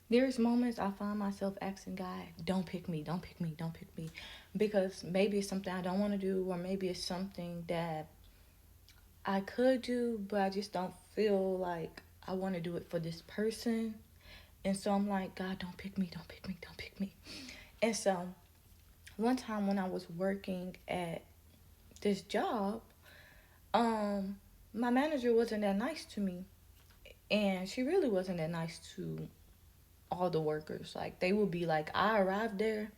There's moments I find myself asking God, don't pick me, don't pick me, don't pick me. Because maybe it's something I don't want to do, or maybe it's something that I could do, but I just don't feel like I want to do it for this person. And so I'm like, God, don't pick me, don't pick me, don't pick me. And so one time when I was working at this job, um, my manager wasn't that nice to me. And she really wasn't that nice to all the workers. Like, they would be like, I arrived there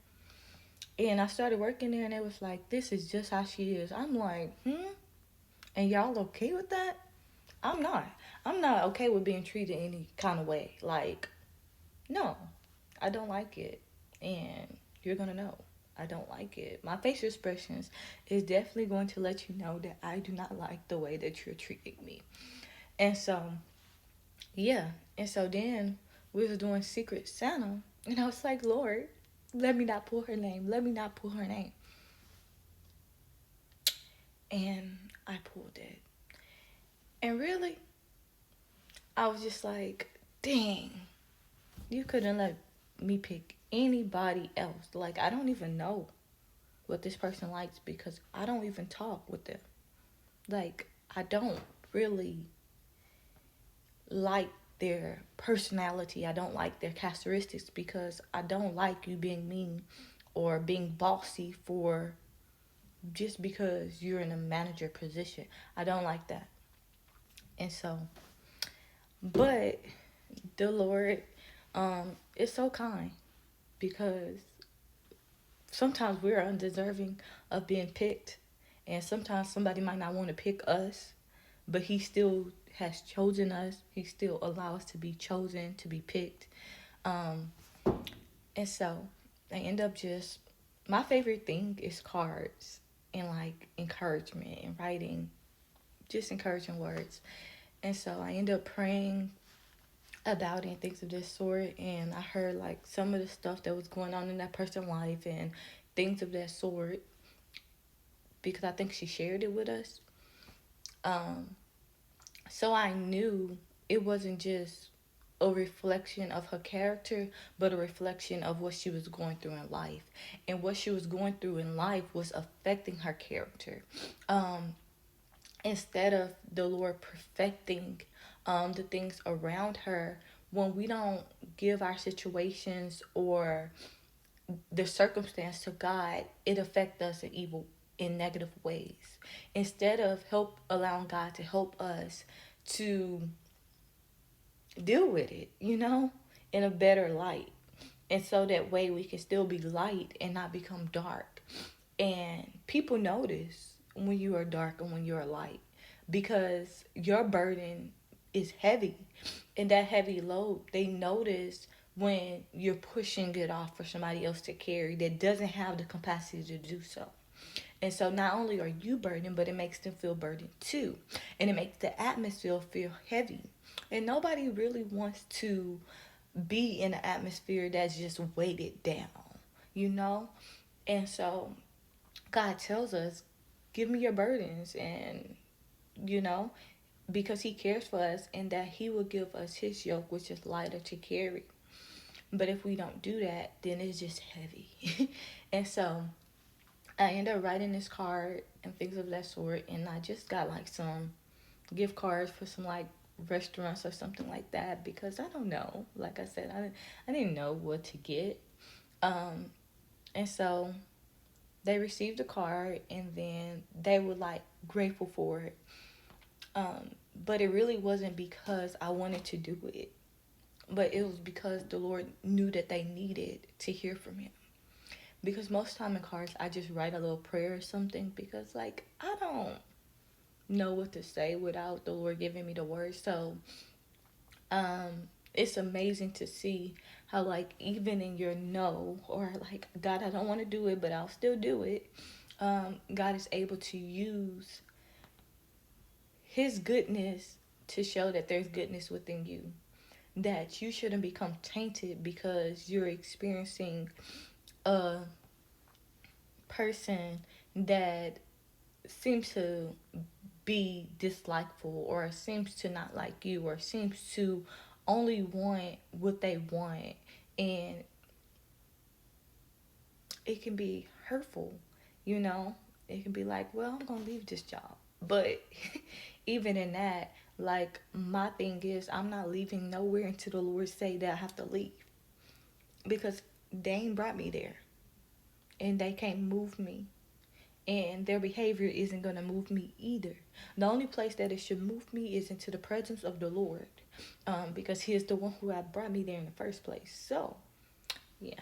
and I started working there, and it was like, this is just how she is. I'm like, and y'all okay with that? I'm not. I'm not okay with being treated any kind of way. Like, no, I don't like it. And you're going to know I don't like it. My facial expressions is definitely going to let you know that I do not like the way that you're treating me. And so, yeah. And so then we was doing Secret Santa. And I was like, Lord, let me not pull her name. Let me not pull her name. And I pulled it. And really, I was just like, dang, you couldn't let me pick anybody else. Like, I don't even know what this person likes because I don't even talk with them. Like, I don't really like their personality. I don't like their characteristics because I don't like you being mean or being bossy for just because you're in a manager position. I don't like that. And so, but the Lord is so kind because sometimes we're undeserving of being picked, and sometimes somebody might not want to pick us, but He still has chosen us. He still allows us to be chosen, to be picked. Um, and so I end up just, my favorite thing is cards and like encouragement and writing just encouraging words. And so I end up praying about it and things of this sort. And I heard like some of the stuff that was going on in that person's life and things of that sort because I think she shared it with us. Um, so I knew it wasn't just a reflection of her character, but a reflection of what she was going through in life. And what she was going through in life was affecting her character. Um, Instead of the Lord perfecting the things around her, when we don't give our situations or the circumstance to God, it affects us in negative ways. Instead of help allowing God to help us to deal with it, in a better light. And so that way we can still be light and not become dark. And people notice when you are dark and when you're light because your burden is heavy. And that heavy load, they notice when you're pushing it off for somebody else to carry that doesn't have the capacity to do so. And so not only are you burdened, but it makes them feel burdened too. And it makes the atmosphere feel heavy. And nobody really wants to be in an atmosphere that's just weighted down, you know? And so God tells us, give me your burdens and, you know, because He cares for us and that He will give us His yoke, which is lighter to carry. But if we don't do that, then it's just heavy. And so I ended up writing this card and things of that sort. And I just got like some gift cards for some like restaurants or something like that because I don't know. Like I said, I didn't know what to get. Um, and so they received the card and then they were like grateful for it. But it really wasn't because I wanted to do it, but it was because the Lord knew that they needed to hear from Him. Because most time in cards, I just write a little prayer or something because, like, I don't know what to say without the Lord giving me the words. So, it's amazing to see how, like, even in your no or like, God, I don't want to do it, but I'll still do it. God is able to use His goodness to show that there's goodness within you. That you shouldn't become tainted because you're experiencing a person that seems to be dislikeful or seems to not like you or seems to only want what they want, and it can be hurtful, you know. It can be like, well, I'm gonna leave this job, but even in that, like, my thing is, I'm not leaving nowhere until the Lord say that I have to leave, because they ain't brought me there, and they can't move me, and their behavior isn't gonna move me either. The only place that it should move me is into the presence of the Lord, because He is the one who had brought me there in the first place. So yeah.